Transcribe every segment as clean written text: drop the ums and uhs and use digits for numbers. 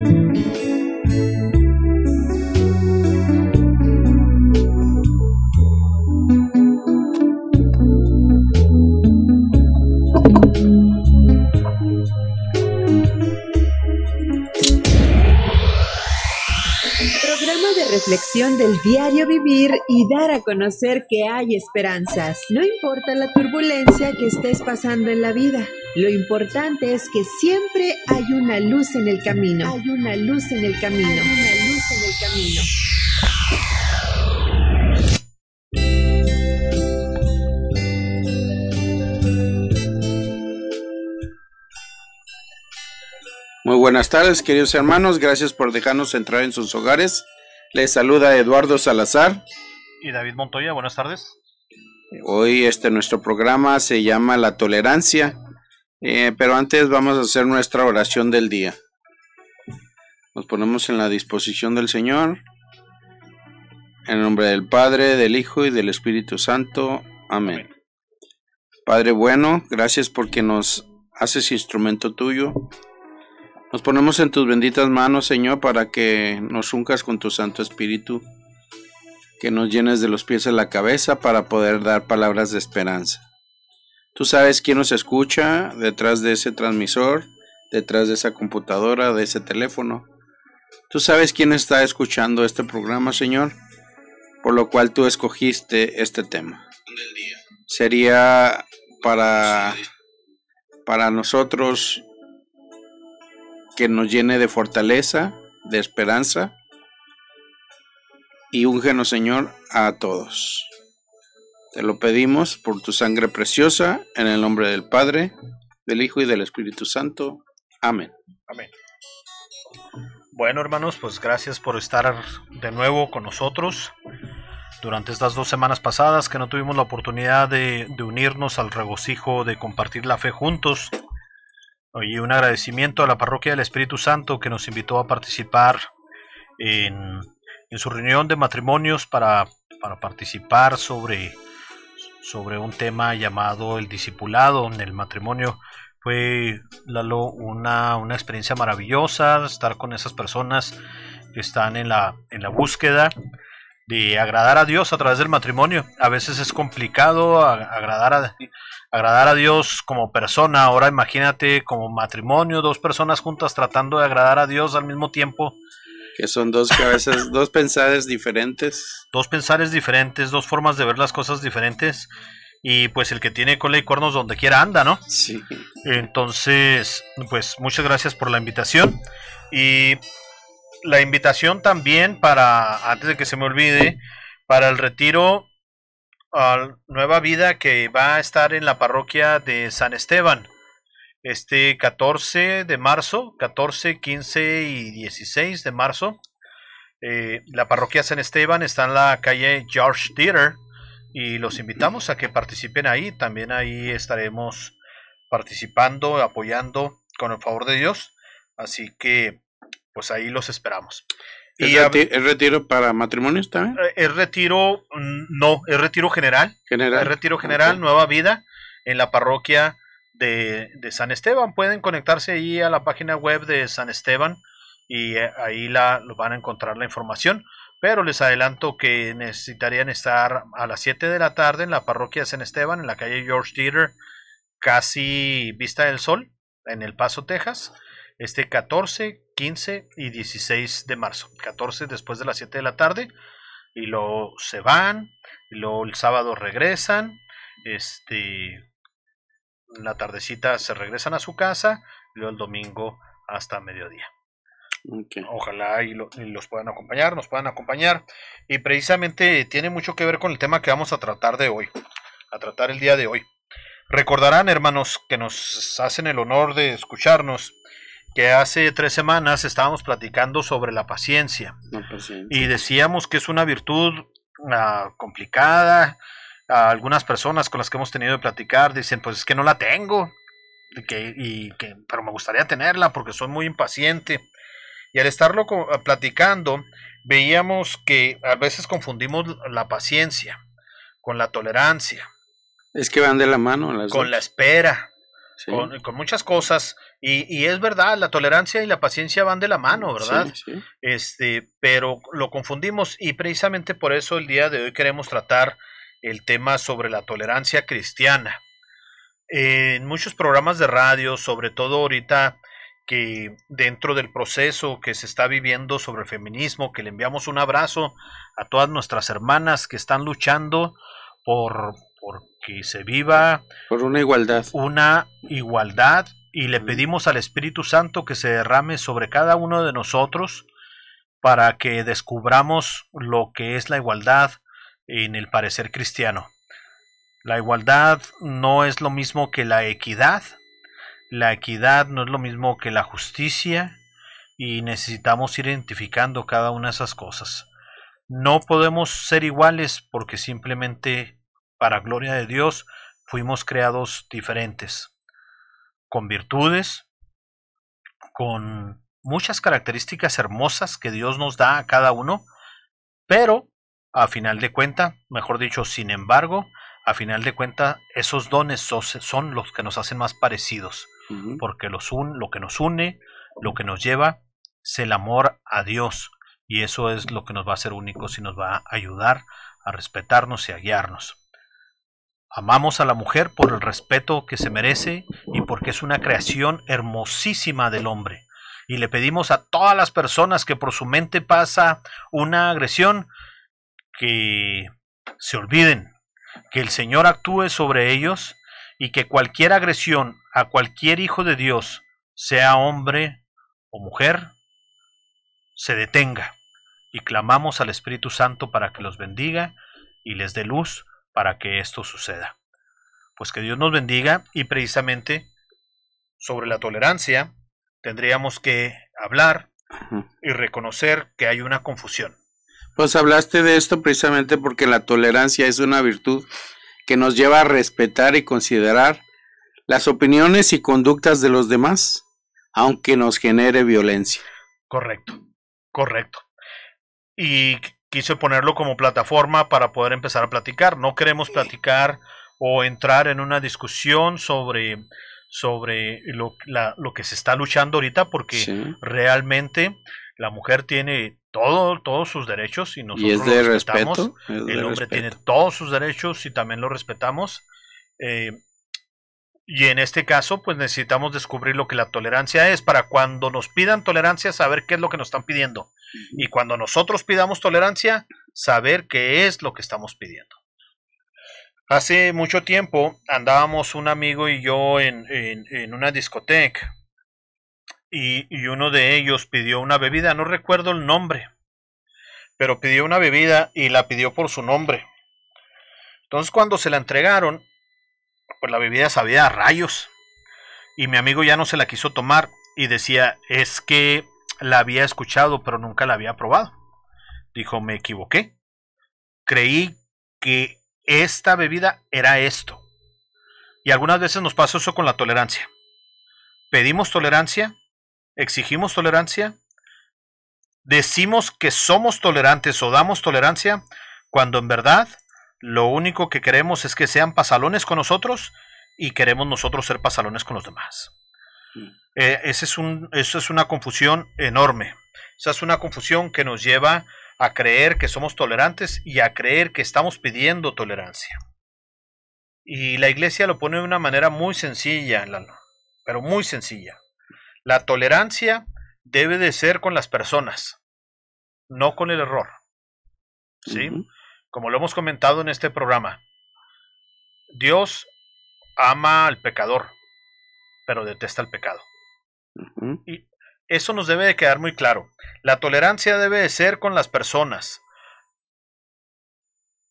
Programa de reflexión del diario vivir y dar a conocer que hay esperanzas. No importa la turbulencia que estés pasando en la vida, lo importante es que siempre hay una luz en el camino. Hay una luz en el camino. Hay una luz en el camino. Muy buenas tardes, queridos hermanos, gracias por dejarnos entrar en sus hogares. Les saluda Eduardo Salazar y David Montoya, buenas tardes. Hoy nuestro programa se llama La Tolerancia, pero antes vamos a hacer nuestra oración del día. Nos ponemos en la disposición del Señor, en el nombre del Padre, del Hijo y del Espíritu Santo. Amén. Padre bueno, gracias porque nos haces instrumento tuyo. Nos ponemos en tus benditas manos, Señor, para que nos unjas con tu Santo Espíritu, que nos llenes de los pies a la cabeza para poder dar palabras de esperanza. Tú sabes quién nos escucha detrás de ese transmisor, detrás de esa computadora, de ese teléfono. Tú sabes quién está escuchando este programa, Señor, por lo cual tú escogiste este tema. Sería para nosotros que nos llene de fortaleza, de esperanza, y úngenos, Señor, a todos. Te lo pedimos por tu sangre preciosa, en el nombre del Padre, del Hijo y del Espíritu Santo. Amén. Amén. Bueno, hermanos, pues gracias por estar de nuevo con nosotros durante estas 2 semanas pasadas que no tuvimos la oportunidad de unirnos al regocijo de compartir la fe juntos. Y un agradecimiento a la Parroquia del Espíritu Santo que nos invitó a participar en su reunión de matrimonios para participar sobre un tema llamado el discipulado en el matrimonio. Fue, Lalo, una experiencia maravillosa estar con esas personas que están en la búsqueda de agradar a Dios a través del matrimonio. A veces es complicado agradar a Dios como persona. Ahora imagínate como matrimonio, 2 personas juntas tratando de agradar a Dios al mismo tiempo. Que son 2 cabezas, 2 pensares diferentes. 2 pensares diferentes, 2 formas de ver las cosas diferentes. Y pues el que tiene cola y cuernos donde quiera anda, ¿no? Sí. Entonces, pues muchas gracias por la invitación. Y la invitación también antes de que se me olvide, para el retiro Nueva Vida que va a estar en la parroquia de San Esteban, 14 de marzo, 14, 15 y 16 de marzo. La parroquia San Esteban está en la calle George Theater y los invitamos a que participen ahí. También ahí estaremos participando, apoyando con el favor de Dios. Así que pues ahí los esperamos. ¿Es retiro para matrimonios también? Es retiro, no, es retiro general. Es retiro general, okay. Nueva Vida, en la parroquia de San Esteban. Pueden conectarse ahí a la página web de San Esteban y ahí lo van a encontrar la información. Pero les adelanto que necesitarían estar a las 7 de la tarde en la parroquia de San Esteban, en la calle George Theater, casi Vista del Sol, en El Paso, Texas. 14, 15 y 16 de marzo. 14 después de las 7 de la tarde. Y luego se van. Y luego el sábado regresan. La tardecita se regresan a su casa. Y luego el domingo hasta mediodía. Okay. Ojalá y los puedan acompañar, nos puedan acompañar. Y precisamente tiene mucho que ver con el tema que vamos a tratar de hoy. A tratar el día de hoy. Recordarán, hermanos, que nos hacen el honor de escucharnos, que hace 3 semanas estábamos platicando sobre la paciencia. Y decíamos que es una virtud complicada. Algunas personas con las que hemos tenido de platicar dicen, pues es que no la tengo, pero me gustaría tenerla porque soy muy impaciente. Y al estarlo platicando, veíamos que a veces confundimos la paciencia con la tolerancia. Es que van de la mano las con dos. La espera. Sí. Con muchas cosas Y es verdad, la tolerancia y la paciencia van de la mano, ¿verdad? Sí, sí. Pero lo confundimos y precisamente por eso el día de hoy queremos tratar el tema sobre la tolerancia cristiana. En muchos programas de radio, sobre todo ahorita que dentro del proceso que se está viviendo sobre el feminismo, que le enviamos un abrazo a todas nuestras hermanas que están luchando por que se viva por una igualdad. Y le pedimos al Espíritu Santo que se derrame sobre cada uno de nosotros para que descubramos lo que es la igualdad en el parecer cristiano. La igualdad no es lo mismo que la equidad no es lo mismo que la justicia, y necesitamos ir identificando cada una de esas cosas. No podemos ser iguales porque simplemente, para gloria de Dios, fuimos creados diferentes, con virtudes, con muchas características hermosas que Dios nos da a cada uno, pero a final de cuentas, mejor dicho, sin embargo, a final de cuentas, esos dones son los que nos hacen más parecidos, porque lo que nos une, lo que nos lleva, es el amor a Dios, y eso es lo que nos va a hacer únicos y nos va a ayudar a respetarnos y a guiarnos. Amamos a la mujer por el respeto que se merece y porque es una creación hermosísima del hombre. Y le pedimos a todas las personas que por su mente pasa una agresión, que se olviden, que el Señor actúe sobre ellos y que cualquier agresión a cualquier hijo de Dios, sea hombre o mujer, se detenga. Y clamamos al Espíritu Santo para que los bendiga y les dé luz para que esto suceda. Pues que Dios nos bendiga, y precisamente sobre la tolerancia tendríamos que hablar y reconocer que hay una confusión. Pues hablaste de esto precisamente porque la tolerancia es una virtud que nos lleva a respetar y considerar las opiniones y conductas de los demás, aunque nos genere violencia. Correcto. Y quise ponerlo como plataforma para poder empezar a platicar. No queremos platicar o entrar en una discusión sobre lo que se está luchando ahorita, porque realmente la mujer tiene todos sus derechos y nosotros es de los respetamos. Respeto, el hombre tiene todos sus derechos y también lo respetamos. Y en este caso, pues necesitamos descubrir lo que la tolerancia es, para cuando nos pidan tolerancia, saber qué es lo que nos están pidiendo. Y cuando nosotros pidamos tolerancia, saber qué es lo que estamos pidiendo. Hace mucho tiempo andábamos un amigo y yo en una discoteca, y uno de ellos pidió una bebida, no recuerdo el nombre, pero pidió una bebida y la pidió por su nombre. Entonces cuando se la entregaron, pues la bebida sabía a rayos, y mi amigo ya no se la quiso tomar y decía, es que la había escuchado pero nunca la había probado. Dijo, me equivoqué, creí que esta bebida era esto. Y algunas veces nos pasa eso con la tolerancia. Pedimos tolerancia, exigimos tolerancia, decimos que somos tolerantes o damos tolerancia, cuando en verdad lo único que queremos es que sean pasalones con nosotros y queremos nosotros ser pasalones con los demás. Eso es una confusión enorme. Esa es una confusión que nos lleva a creer que somos tolerantes y a creer que estamos pidiendo tolerancia. Y la iglesia lo pone de una manera muy sencilla, pero muy sencilla. La tolerancia debe de ser con las personas, no con el error. ¿Sí? Como lo hemos comentado en este programa, Dios ama al pecador, pero detesta el pecado. Y eso nos debe de quedar muy claro. La tolerancia debe de ser con las personas,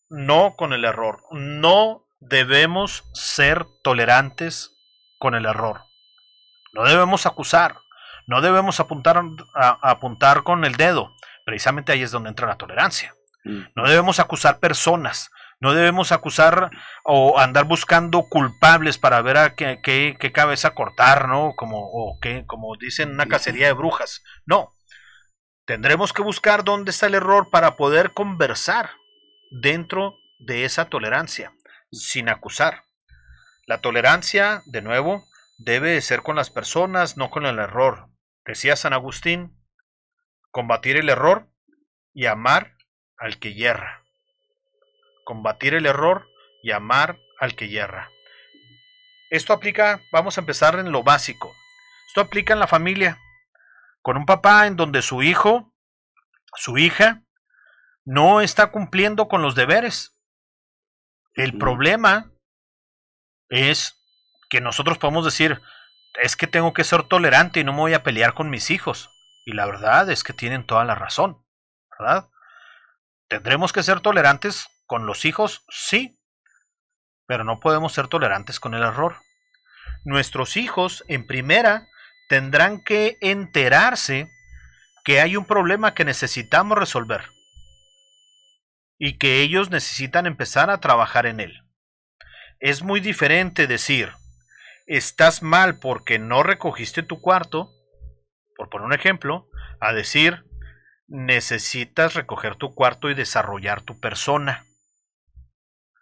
no con el error. No debemos ser tolerantes con el error. No debemos acusar, no debemos apuntar con el dedo. Precisamente ahí es donde entra la tolerancia. No debemos acusar personas, no debemos acusar o andar buscando culpables para ver a qué cabeza cortar, ¿no? Como dicen, una cacería de brujas. No, tendremos que buscar dónde está el error para poder conversar dentro de esa tolerancia, sin acusar. La tolerancia, de nuevo, debe de ser con las personas, no con el error. Decía San Agustín, combatir el error y amar al que yerra. Combatir el error y amar al que yerra. Esto aplica, vamos a empezar en lo básico. Esto aplica en la familia, con un papá en donde su hijo, su hija, no está cumpliendo con los deberes. El problema es que nosotros podemos decir, es que tengo que ser tolerante y no me voy a pelear con mis hijos. Y la verdad es que tienen toda la razón, ¿verdad? ¿Tendremos que ser tolerantes con los hijos? Sí, pero no podemos ser tolerantes con el error. Nuestros hijos, en primera, tendrán que enterarse que hay un problema que necesitamos resolver y que ellos necesitan empezar a trabajar en él. Es muy diferente decir, estás mal porque no recogiste tu cuarto, por poner un ejemplo, a decir, necesitas recoger tu cuarto y desarrollar tu persona.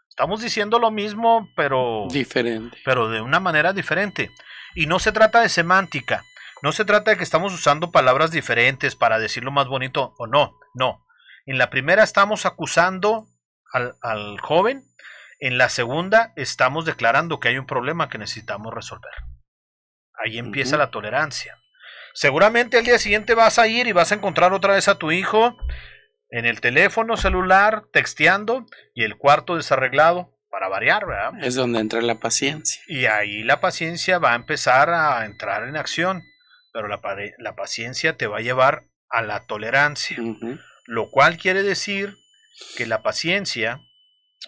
Estamos diciendo lo mismo, pero de una manera diferente. Y no se trata de semántica. No se trata de que estamos usando palabras diferentes para decirlo más bonito o no. No. En la primera estamos acusando al joven. En la segunda estamos declarando que hay un problema que necesitamos resolver. Ahí empieza la tolerancia. Seguramente al día siguiente vas a ir y vas a encontrar otra vez a tu hijo en el teléfono celular, texteando, y el cuarto desarreglado, para variar, ¿verdad? Es donde entra la paciencia. Y ahí la paciencia va a empezar a entrar en acción, pero la paciencia te va a llevar a la tolerancia, lo cual quiere decir que la paciencia,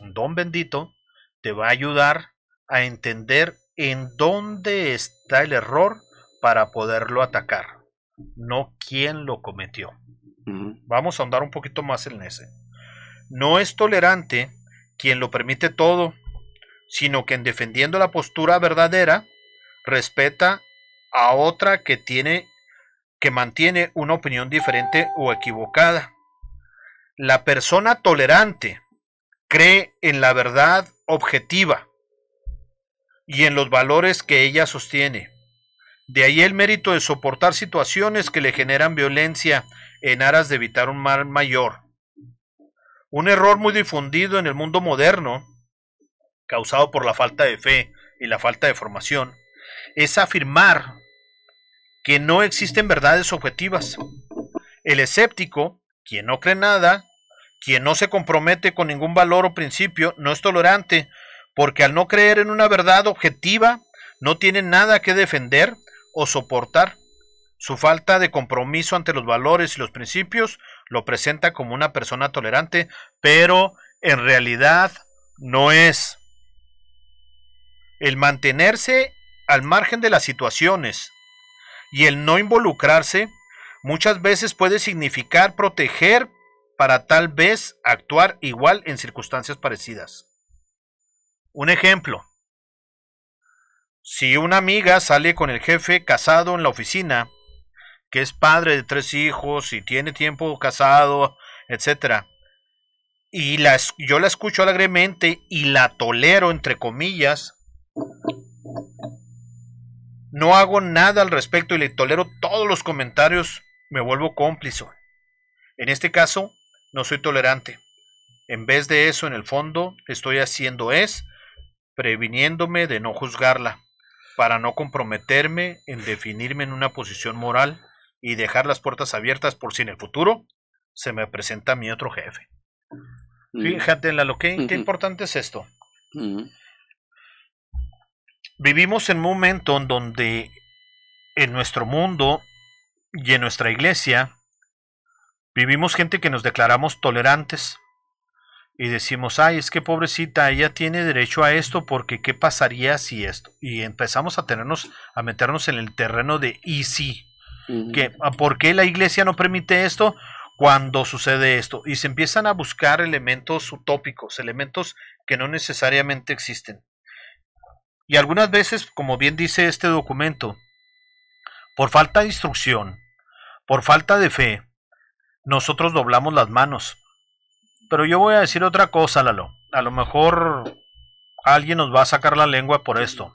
un don bendito, te va a ayudar a entender en dónde está el error para poderlo atacar, no quién lo cometió. Vamos a ahondar un poquito más en ese. No es tolerante quien lo permite todo, sino que en defendiendo la postura verdadera, respeta a otra que mantiene una opinión diferente o equivocada. La persona tolerante cree en la verdad objetiva y en los valores que ella sostiene. De ahí el mérito de soportar situaciones que le generan violencia en aras de evitar un mal mayor. Un error muy difundido en el mundo moderno, causado por la falta de fe y la falta de formación, es afirmar que no existen verdades objetivas. El escéptico, quien no cree nada, quien no se compromete con ningún valor o principio, no es tolerante, porque al no creer en una verdad objetiva, no tiene nada que defender o soportar. Su falta de compromiso ante los valores y los principios lo presenta como una persona tolerante, pero en realidad no es. El mantenerse al margen de las situaciones y el no involucrarse muchas veces puede significar proteger para tal vez actuar igual en circunstancias parecidas. Un ejemplo. Si una amiga sale con el jefe casado en la oficina, que es padre de 3 hijos y tiene tiempo casado, etc., y yo la escucho alegremente y la tolero, entre comillas, no hago nada al respecto y le tolero todos los comentarios, me vuelvo cómplice. En este caso, no soy tolerante. En vez de eso, en el fondo, estoy haciendo previniéndome de no juzgarla, para no comprometerme en definirme en una posición moral y dejar las puertas abiertas por si en el futuro se me presenta mi otro jefe. Fíjate, Lalo, qué importante es esto. Vivimos en un momento en donde en nuestro mundo y en nuestra iglesia vivimos gente que nos declaramos tolerantes y decimos, ay, es que pobrecita, ella tiene derecho a esto porque ¿qué pasaría si esto? Y empezamos a meternos en el terreno de y sí. ¿Por qué la iglesia no permite esto cuando sucede esto? Y se empiezan a buscar elementos utópicos, elementos que no necesariamente existen. Y algunas veces, como bien dice este documento, por falta de instrucción, por falta de fe, nosotros doblamos las manos. Pero yo voy a decir otra cosa, Lalo. A lo mejor alguien nos va a sacar la lengua por esto.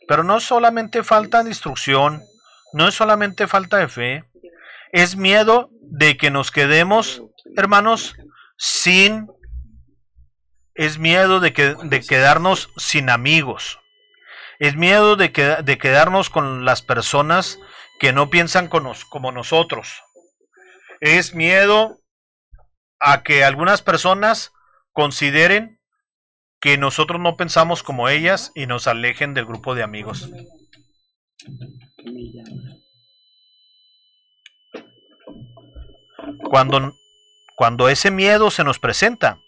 Pero no solamente falta de instrucción, no es solamente falta de fe, es miedo de que nos quedemos, hermanos, es miedo de quedarnos sin amigos, es miedo de quedarnos con las personas que no piensan como nosotros, es miedo a que algunas personas consideren que nosotros no pensamos como ellas y nos alejen del grupo de amigos. Cuando ese miedo se nos presenta,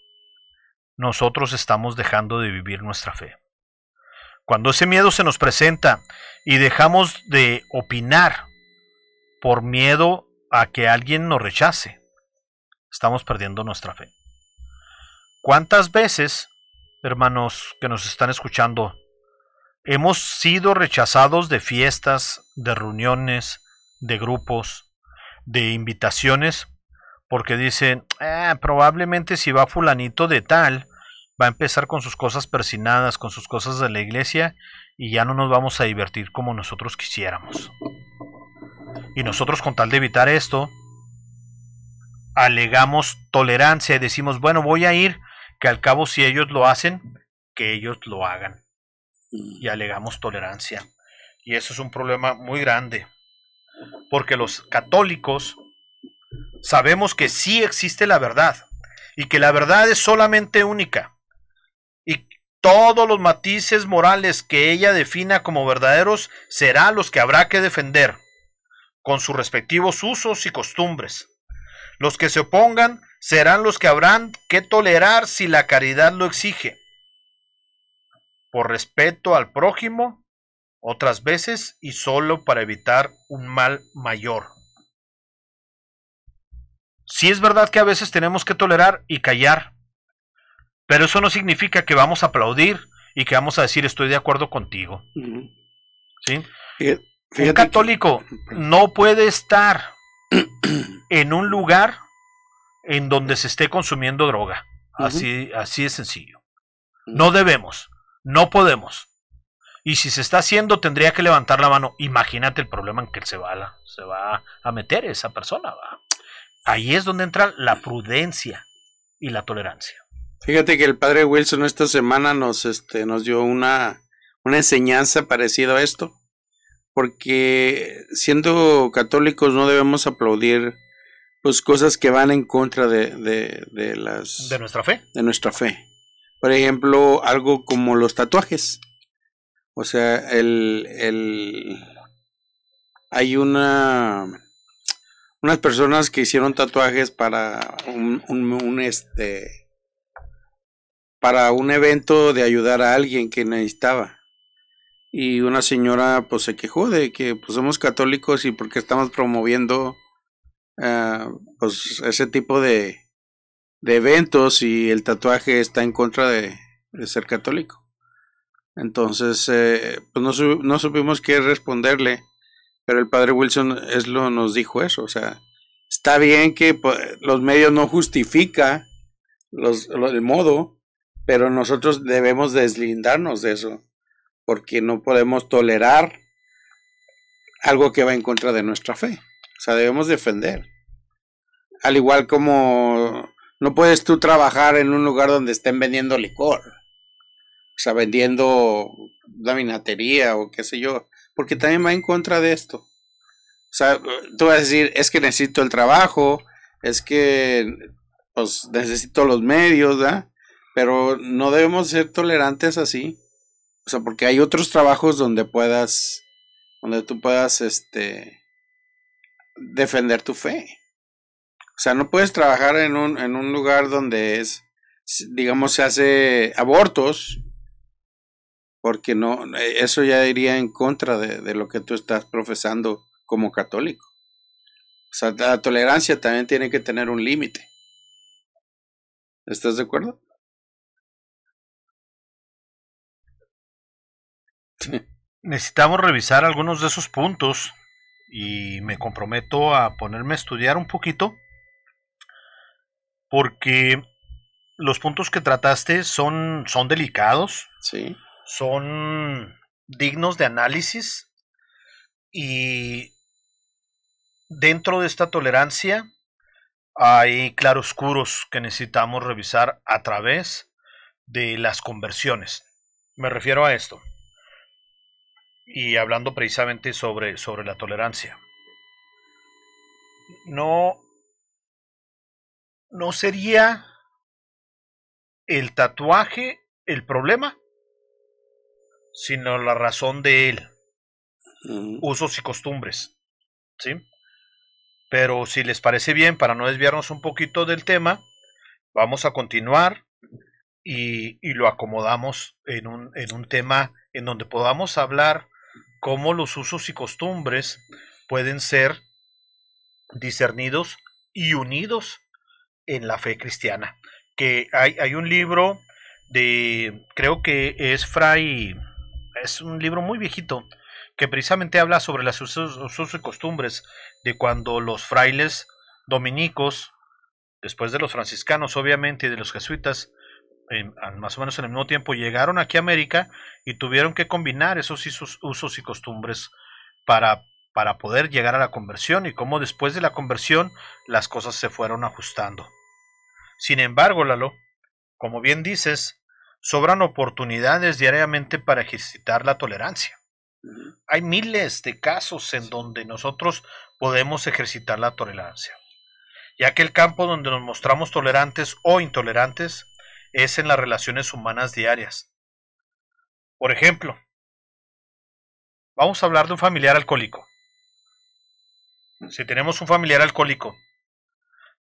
nosotros estamos dejando de vivir nuestra fe. Cuando ese miedo se nos presenta y dejamos de opinar por miedo a que alguien nos rechace, estamos perdiendo nuestra fe. ¿Cuántas veces, hermanos que nos están escuchando, hemos sido rechazados de fiestas, de reuniones, de grupos, de invitaciones, porque dicen, probablemente si va fulanito de tal, va a empezar con sus cosas persinadas, con sus cosas de la iglesia, y ya no nos vamos a divertir como nosotros quisiéramos? Y nosotros, con tal de evitar esto, alegamos tolerancia y decimos, bueno, voy a ir, que al cabo si ellos lo hacen, que ellos lo hagan. Y alegamos tolerancia. Y eso es un problema muy grande, porque los católicos sabemos que sí existe la verdad, y que la verdad es solamente única, y todos los matices morales que ella defina como verdaderos serán los que habrá que defender, con sus respectivos usos y costumbres. Los que se opongan serán los que habrán que tolerar si la caridad lo exige, por respeto al prójimo, otras veces y solo para evitar un mal mayor. Sí es verdad que a veces tenemos que tolerar y callar, pero eso no significa que vamos a aplaudir y que vamos a decir estoy de acuerdo contigo. ¿Sí? Un católico no puede estar en un lugar en donde se esté consumiendo droga. Así es sencillo. No debemos, no podemos. Y si se está haciendo, tendría que levantar la mano. Imagínate el problema en que se va a meter esa persona, ¿va? Ahí es donde entra la prudencia y la tolerancia. Fíjate que el padre Wilson esta semana nos dio una enseñanza parecida a esto, porque siendo católicos no debemos aplaudir pues cosas que van en contra de nuestra fe. De nuestra fe. Por ejemplo, algo como los tatuajes. O sea, hay unas personas que hicieron tatuajes para para un evento de ayudar a alguien que necesitaba. Y una señora pues se quejó de que pues somos católicos y porque estamos promoviendo pues ese tipo de eventos y el tatuaje está en contra de ser católico. Entonces pues no supimos qué responderle, pero el padre Wilson nos dijo eso. O sea, está bien que los medios no justifican el modo, pero nosotros debemos deslindarnos de eso, porque no podemos tolerar algo que va en contra de nuestra fe. O sea, debemos defender. Al igual como no puedes tú trabajar en un lugar donde estén vendiendo licor, o sea, vendiendo una vinatería o qué sé yo, porque también va en contra de esto. O sea, tú vas a decir, es que necesito el trabajo, es que pues necesito los medios, ¿verdad? Pero no debemos ser tolerantes así. O sea, porque hay otros trabajos donde tú puedas defender tu fe. O sea, no puedes trabajar en un lugar donde digamos, se hace abortos, porque no, eso ya iría en contra de lo que tú estás profesando como católico. O sea, la tolerancia también tiene que tener un límite. ¿Estás de acuerdo? Necesitamos revisar algunos de esos puntos y me comprometo a ponerme a estudiar un poquito, porque los puntos que trataste son delicados, sí, son dignos de análisis, y dentro de esta tolerancia hay claroscuros que necesitamos revisar a través de las conversiones. Me refiero a esto, y hablando precisamente sobre la tolerancia. No sería el tatuaje el problema, sino la razón de él, usos y costumbres, ¿sí? Pero si les parece bien, para no desviarnos un poquito del tema, vamos a continuar y lo acomodamos en un tema en donde podamos hablar cómo los usos y costumbres pueden ser discernidos y unidos en la fe cristiana. Que hay un libro creo que es un libro muy viejito, que precisamente habla sobre los usos y costumbres de cuando los frailes dominicos, después de los franciscanos obviamente y de los jesuitas, más o menos en el mismo tiempo, llegaron aquí a América y tuvieron que combinar esos usos y costumbres para poder llegar a la conversión, y cómo después de la conversión las cosas se fueron ajustando. Sin embargo, Lalo, como bien dices, sobran oportunidades diariamente para ejercitar la tolerancia. Hay miles de casos en donde nosotros podemos ejercitar la tolerancia, ya que el campo donde nos mostramos tolerantes o intolerantes es en las relaciones humanas diarias. Por ejemplo, vamos a hablar de un familiar alcohólico. Si tenemos un familiar alcohólico,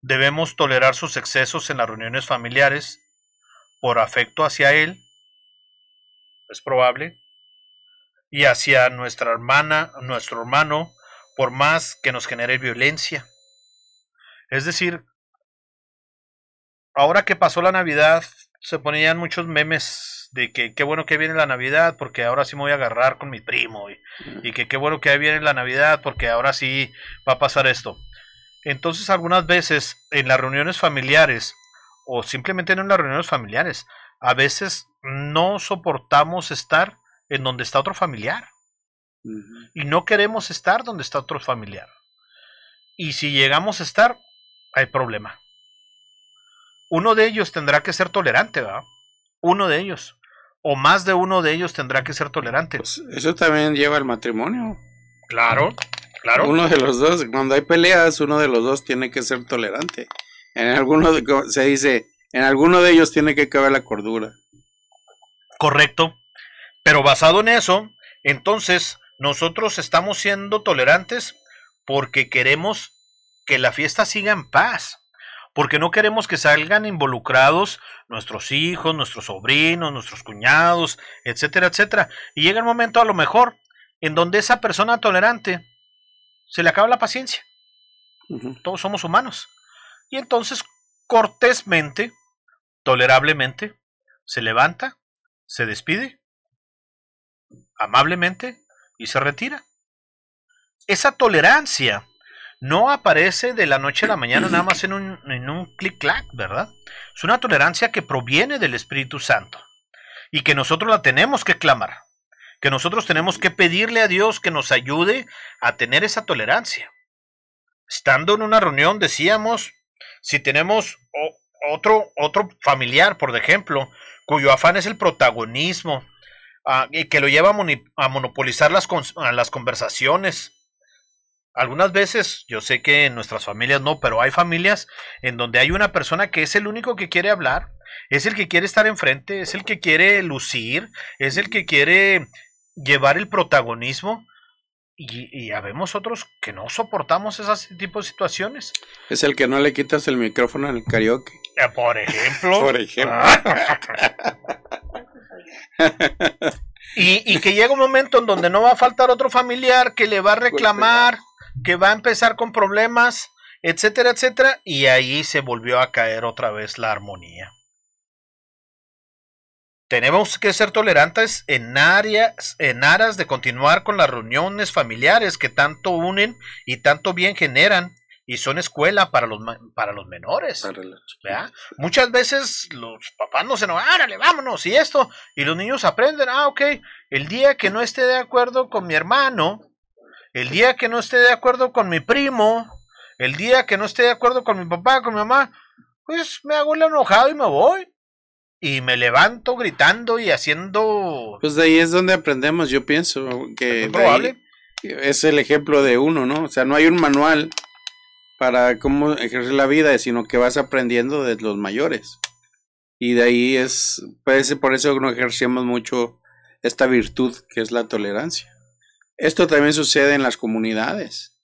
debemos tolerar sus excesos en las reuniones familiares por afecto hacia él, es probable, y hacia nuestra hermana, nuestro hermano, por más que nos genere violencia. Es decir, ahora que pasó la Navidad, se ponían muchos memes de que qué bueno que viene la Navidad, porque ahora sí me voy a agarrar con mi primo, y que qué bueno que viene la Navidad, porque ahora sí va a pasar esto. Entonces, algunas veces en las reuniones familiares, o simplemente no en las reuniones familiares, a veces no soportamos estar en donde está otro familiar, y no queremos estar donde está otro familiar, y si llegamos a estar, hay problema. Uno de ellos tendrá que ser tolerante, ¿verdad? Uno de ellos, o más de uno de ellos tendrá que ser tolerante. Pues eso también lleva al matrimonio. Claro, claro. Uno de los dos, cuando hay peleas, uno de los dos tiene que ser tolerante. Se dice, en alguno de ellos tiene que caber la cordura. Correcto. Pero basado en eso, entonces nosotros estamos siendo tolerantes porque queremos que la fiesta siga en paz, porque no queremos que salgan involucrados nuestros hijos, nuestros sobrinos, nuestros cuñados, etcétera, etcétera. Y llega el momento a lo mejor en donde esa persona tolerante se le acaba la paciencia. Todos somos humanos. Y entonces cortésmente, tolerablemente, se levanta, se despide amablemente y se retira. Esa tolerancia no aparece de la noche a la mañana nada más en un clic-clac, ¿verdad? Es una tolerancia que proviene del Espíritu Santo y que nosotros la tenemos que clamar, que nosotros tenemos que pedirle a Dios que nos ayude a tener esa tolerancia. Estando en una reunión, decíamos, si tenemos otro familiar, por ejemplo, cuyo afán es el protagonismo, y que lo lleva a monopolizar las conversaciones. Algunas veces, yo sé que en nuestras familias no, pero hay familias en donde hay una persona que es el único que quiere hablar, es el que quiere estar enfrente, es el que quiere lucir, es el que quiere llevar el protagonismo, y habemos otros que no soportamos ese tipo de situaciones. Es el que no le quitas el micrófono en el karaoke. Por ejemplo. Por ejemplo. Y que llega un momento en donde no va a faltar otro familiar que le va a reclamar, que va a empezar con problemas, etcétera, etcétera, y ahí se volvió a caer otra vez la armonía. Tenemos que ser tolerantes en aras de continuar con las reuniones familiares que tanto unen y tanto bien generan y son escuela para los menores, ¿verdad? Muchas veces los papás no se enojan, árale, vámonos, y esto, y los niños aprenden, ok, el día que no esté de acuerdo con mi hermano, el día que no esté de acuerdo con mi primo, el día que no esté de acuerdo con mi papá, con mi mamá, pues me hago el enojado y me voy. Y me levanto gritando y haciendo... Pues de ahí es donde aprendemos, yo pienso que es probable. Es el ejemplo de uno, ¿no? O sea, no hay un manual para cómo ejercer la vida, sino que vas aprendiendo de los mayores. Y de ahí es, pues, por eso no ejercemos mucho esta virtud que es la tolerancia. Esto también sucede en las comunidades.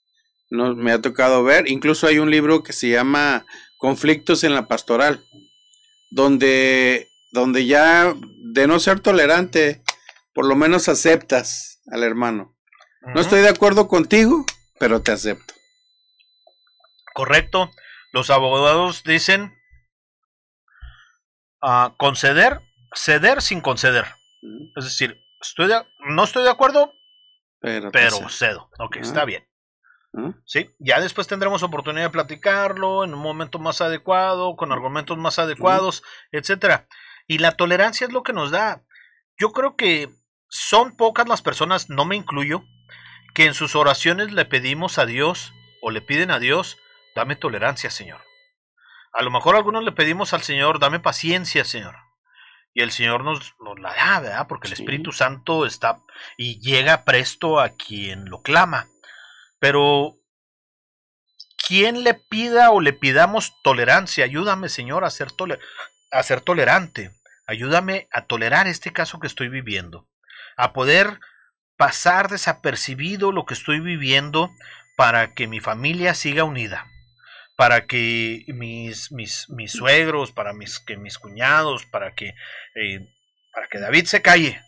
Me ha tocado ver, incluso hay un libro que se llama Conflictos en la Pastoral, donde ya de no ser tolerante, por lo menos aceptas al hermano. No estoy de acuerdo contigo, pero te acepto. Correcto. Los abogados dicen ceder sin conceder. Es decir, no estoy de acuerdo, pero cedo. Ok, está bien. Sí, ya después tendremos oportunidad de platicarlo en un momento más adecuado, con argumentos más adecuados, etcétera. Y la tolerancia es lo que nos da. Yo creo que son pocas las personas, no me incluyo, que en sus oraciones le pedimos a Dios o le piden a Dios, dame tolerancia, Señor. A lo mejor algunos le pedimos al Señor, dame paciencia, Señor. Y el Señor nos la da, ¿verdad? Porque el Espíritu Santo está y llega presto a quien lo clama. Pero, ¿quién le pida o le pidamos tolerancia? Ayúdame, Señor, a ser tolerante. Ayúdame a tolerar este caso que estoy viviendo. A poder pasar desapercibido lo que estoy viviendo para que mi familia siga unida. Para que mis suegros, que mis cuñados, para que David se calle.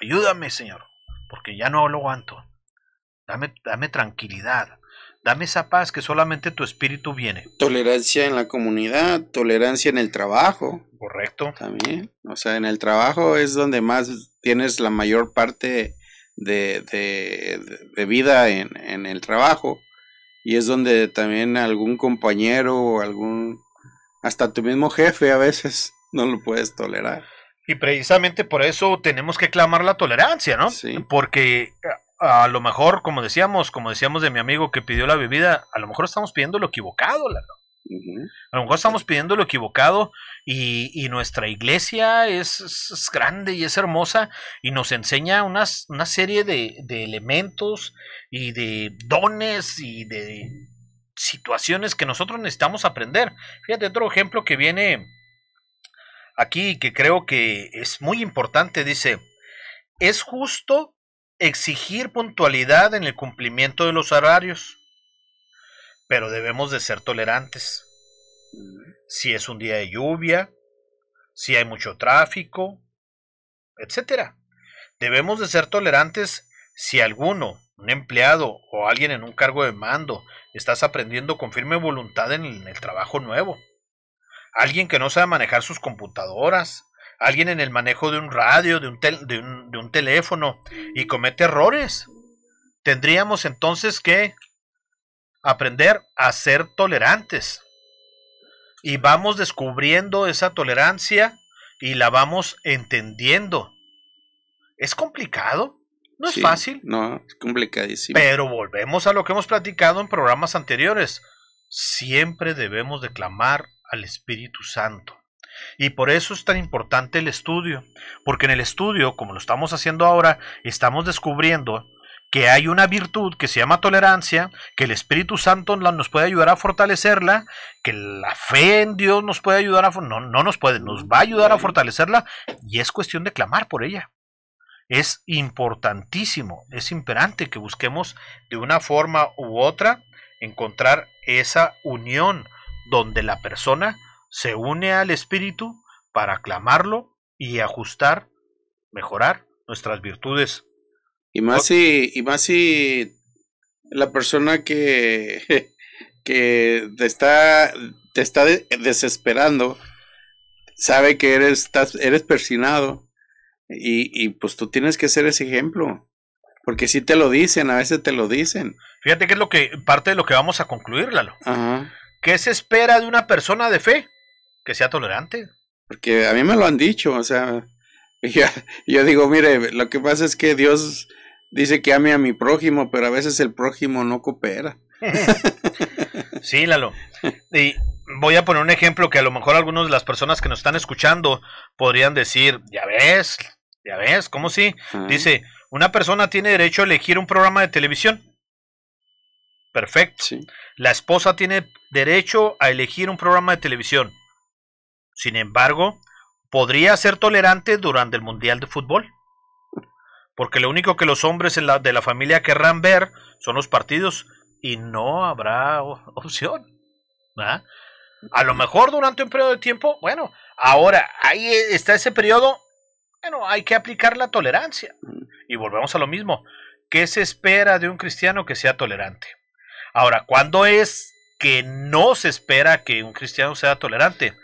Ayúdame, Señor, porque ya no lo aguanto. Dame tranquilidad, dame esa paz que solamente tu espíritu viene. Tolerancia en la comunidad, tolerancia en el trabajo. Correcto. También, o sea, en el trabajo es donde más tienes la mayor parte de vida en el trabajo. Y es donde también algún compañero o hasta tu mismo jefe a veces no lo puedes tolerar. Y precisamente por eso tenemos que clamar la tolerancia, ¿no? Sí. Porque a lo mejor, como decíamos de mi amigo que pidió la bebida, a lo mejor estamos pidiendo lo equivocado, a lo mejor estamos pidiendo lo equivocado y nuestra iglesia es grande y es hermosa y nos enseña una serie de elementos y de dones y de situaciones que nosotros necesitamos aprender. Fíjate, otro ejemplo que viene aquí que creo que es muy importante, dice, es justo exigir puntualidad en el cumplimiento de los horarios, pero debemos de ser tolerantes. Si es un día de lluvia, si hay mucho tráfico, etcétera. Debemos de ser tolerantes si alguno, un empleado o alguien en un cargo de mando, estás aprendiendo con firme voluntad en el trabajo nuevo. Alguien que no sabe manejar sus computadoras, alguien en el manejo de un radio, de un teléfono y comete errores. Tendríamos entonces que aprender a ser tolerantes. Y vamos descubriendo esa tolerancia y la vamos entendiendo. ¿Es complicado? No es fácil. No, es complicadísimo. Pero volvemos a lo que hemos platicado en programas anteriores. Siempre debemos de clamar al Espíritu Santo. Y por eso es tan importante el estudio. Porque en el estudio, como lo estamos haciendo ahora, estamos descubriendo que hay una virtud que se llama tolerancia, que el Espíritu Santo nos puede ayudar a fortalecerla, que la fe en Dios nos puede ayudar nos va a ayudar a fortalecerla, y es cuestión de clamar por ella. Es importantísimo, es imperante que busquemos de una forma u otra encontrar esa unión donde la persona se une al Espíritu para clamarlo y ajustar, mejorar nuestras virtudes. Y más si la persona que te está desesperando sabe que eres persinado y pues tú tienes que ser ese ejemplo, Porque sí te lo dicen, a veces te lo dicen. Fíjate que es parte de lo que vamos a concluir, Lalo. Ajá. ¿Qué se espera de una persona de fe? Que sea tolerante. Porque a mí me lo han dicho, o sea, yo digo, mire, lo que pasa es que Dios dice que ame a mi prójimo, pero a veces el prójimo no coopera. Sí, Lalo. Y voy a poner un ejemplo que a lo mejor algunas de las personas que nos están escuchando podrían decir, ya ves, ¿cómo sí? Dice, una persona tiene derecho a elegir un programa de televisión. Perfecto. Sí. La esposa tiene derecho a elegir un programa de televisión. Sin embargo, podría ser tolerante durante el Mundial de Fútbol. Porque lo único que los hombres de la familia querrán ver son los partidos y no habrá opción. ¿Verdad? A lo mejor durante un periodo de tiempo, bueno, ahora ahí está ese periodo, bueno, hay que aplicar la tolerancia. Y volvemos a lo mismo. ¿Qué se espera de un cristiano que sea tolerante? Ahora, ¿cuándo es que no se espera que un cristiano sea tolerante?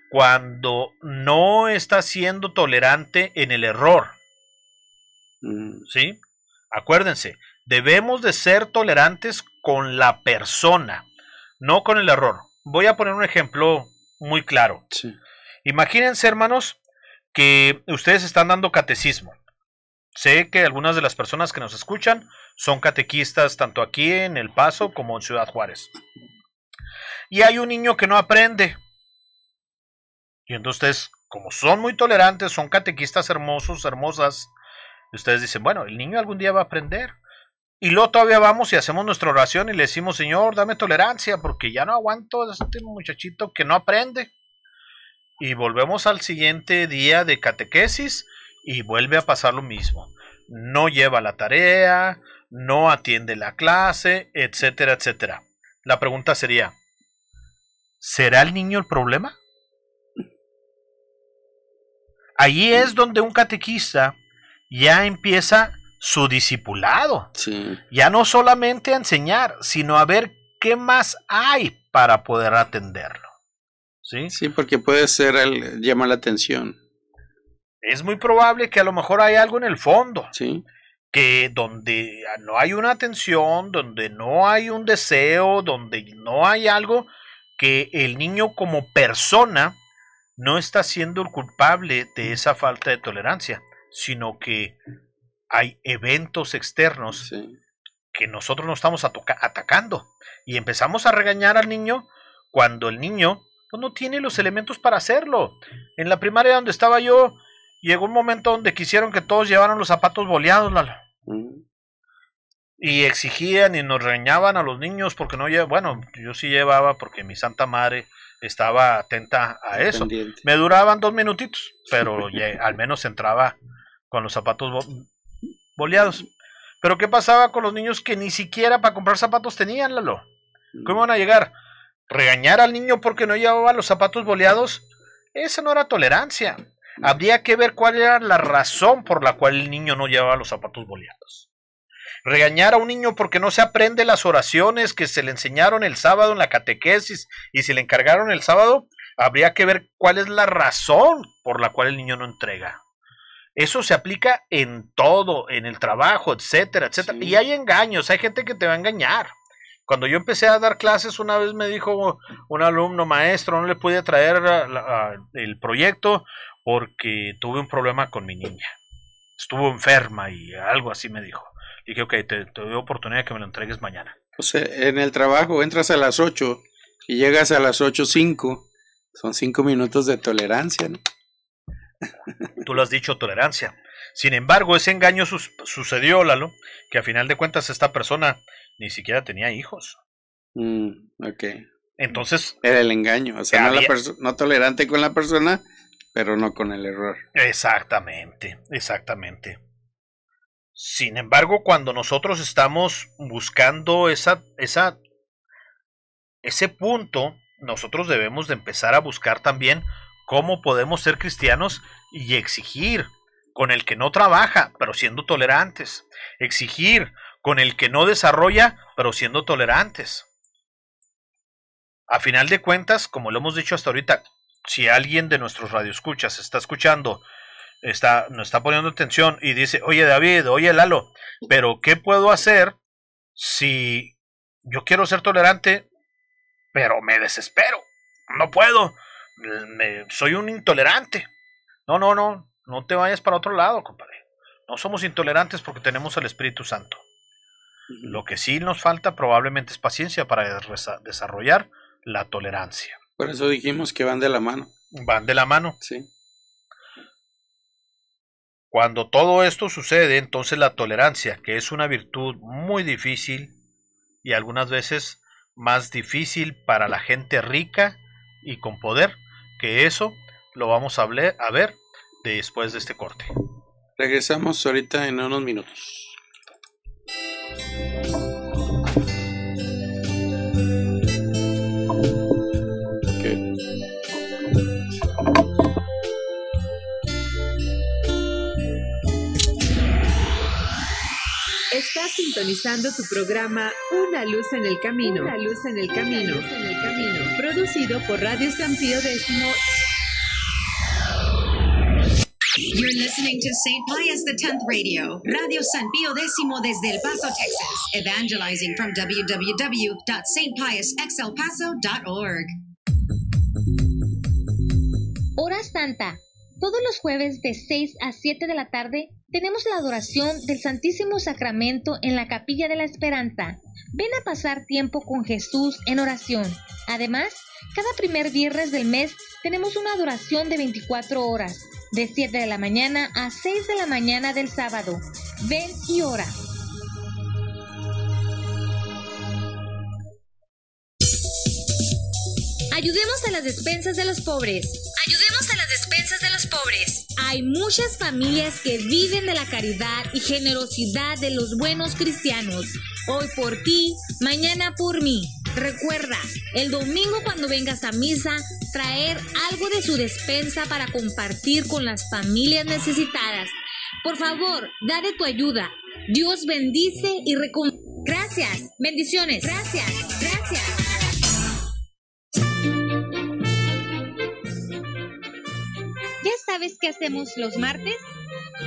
Cuando no está siendo tolerante en el error. ¿Sí? Acuérdense, debemos de ser tolerantes con la persona, no con el error. Voy a poner un ejemplo muy claro. Sí. Imagínense, hermanos, que ustedes están dando catecismo. Sé que algunas de las personas que nos escuchan son catequistas tanto aquí en El Paso como en Ciudad Juárez. Y hay un niño que no aprende. Y entonces, como son muy tolerantes, son catequistas hermosos, hermosas, ustedes dicen, bueno, el niño algún día va a aprender. Y luego todavía vamos y hacemos nuestra oración y le decimos, Señor, dame tolerancia, porque ya no aguanto a este muchachito que no aprende. Y volvemos al siguiente día de catequesis y vuelve a pasar lo mismo. No lleva la tarea, no atiende la clase, etcétera, etcétera. La pregunta sería, ¿será el niño el problema? Allí es donde un catequista ya empieza su discipulado. Sí. Ya no solamente a enseñar, sino a ver qué más hay para poder atenderlo. ¿Sí? Sí, porque puede ser llama la atención. Es muy probable que a lo mejor hay algo en el fondo. Sí. Que donde no hay una atención, donde no hay un deseo, donde no hay algo, que el niño como persona no está siendo el culpable de esa falta de tolerancia, sino que hay eventos externos que nosotros no estamos atacando y empezamos a regañar al niño cuando el niño pues, no tiene los elementos para hacerlo. En la primaria donde estaba yo, llegó un momento donde quisieron que todos llevaran los zapatos boleados, Lalo. Y exigían y nos regañaban a los niños porque no llevaban. Bueno, yo sí llevaba porque mi santa madre estaba atenta a eso. Pendiente. Me duraban 2 minutitos, pero al menos entraba con los zapatos boleados. Pero ¿qué pasaba con los niños que ni siquiera para comprar zapatos tenían, Lalo? ¿Cómo van a llegar? ¿Regañar al niño porque no llevaba los zapatos boleados? Esa no era tolerancia. Habría que ver cuál era la razón por la cual el niño no llevaba los zapatos boleados. Regañar a un niño porque no se aprende las oraciones que se le enseñaron el sábado en la catequesis y se le encargaron el sábado, habría que ver cuál es la razón por la cual el niño no entrega. Eso se aplica en todo, en el trabajo, etcétera, etcétera. Sí. Y hay engaños, hay gente que te va a engañar. Cuando yo empecé a dar clases, una vez me dijo un alumno, maestro, no le pude traer el proyecto porque tuve un problema con mi niña. Estuvo enferma y algo así me dijo. Y dije, ok, te doy oportunidad de que me lo entregues mañana. O sea, en el trabajo entras a las 8 y llegas a las 8:05. Son 5 minutos de tolerancia, ¿no? Tú lo has dicho, tolerancia. Sin embargo, ese engaño sucedió, Lalo, que a final de cuentas esta persona ni siquiera tenía hijos. Ok. Entonces... Era el engaño, o sea, no tolerante con la persona, pero no con el error. Exactamente, exactamente. Sin embargo, cuando nosotros estamos buscando ese punto, nosotros debemos de empezar a buscar también cómo podemos ser cristianos y exigir con el que no trabaja, pero siendo tolerantes. Exigir con el que no desarrolla, pero siendo tolerantes. A final de cuentas, como lo hemos dicho hasta ahorita, si alguien de nuestros radioescuchas está escuchando nos está poniendo atención y dice, oye David, oye Lalo, pero ¿qué puedo hacer si yo quiero ser tolerante, pero me desespero? No puedo, soy un intolerante. No te vayas para otro lado, compadre. No somos intolerantes porque tenemos el Espíritu Santo. Lo que sí nos falta probablemente es paciencia para desarrollar la tolerancia. Por eso dijimos que van de la mano. Van de la mano. Sí. Cuando todo esto sucede, entonces la tolerancia, que es una virtud muy difícil y algunas veces más difícil para la gente rica y con poder, que eso lo vamos a ver después de este corte. Regresamos ahorita en unos minutos. Estás sintonizando tu programa Una Luz en el Camino. Una Luz en el Camino. Producido por Radio San Pío X. You're listening to St. Pius X Radio, Radio San Pío X desde El Paso, Texas, evangelizing from www.stpiusxelpaso.org. Hora Santa. Todos los jueves de 6 a 7 de la tarde tenemos la adoración del Santísimo Sacramento en la Capilla de la Esperanza. Ven a pasar tiempo con Jesús en oración. Además, cada primer viernes del mes tenemos una adoración de 24 horas, de 7 de la mañana a 6 de la mañana del sábado. Ven y ora. Ayudemos a las despensas de los pobres. Ayudemos a las despensas de los pobres. Hay muchas familias que viven de la caridad y generosidad de los buenos cristianos. Hoy por ti, mañana por mí. Recuerda, el domingo cuando vengas a misa, traer algo de su despensa para compartir con las familias necesitadas. Por favor, da de tu ayuda. Dios bendice y recompensa. Gracias. Bendiciones. Gracias. ¿Ya sabes qué hacemos los martes?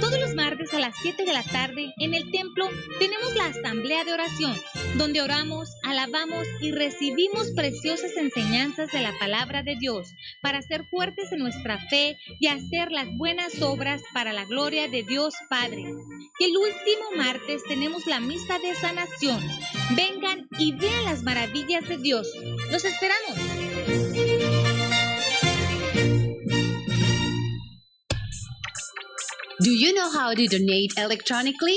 Todos los martes a las 7 de la tarde en el templo tenemos la asamblea de oración, donde oramos, alabamos y recibimos preciosas enseñanzas de la palabra de Dios para ser fuertes en nuestra fe y hacer las buenas obras para la gloria de Dios Padre. Y el último martes tenemos la misa de sanación. Vengan y vean las maravillas de Dios. ¡Los esperamos! Do you know how to donate electronically?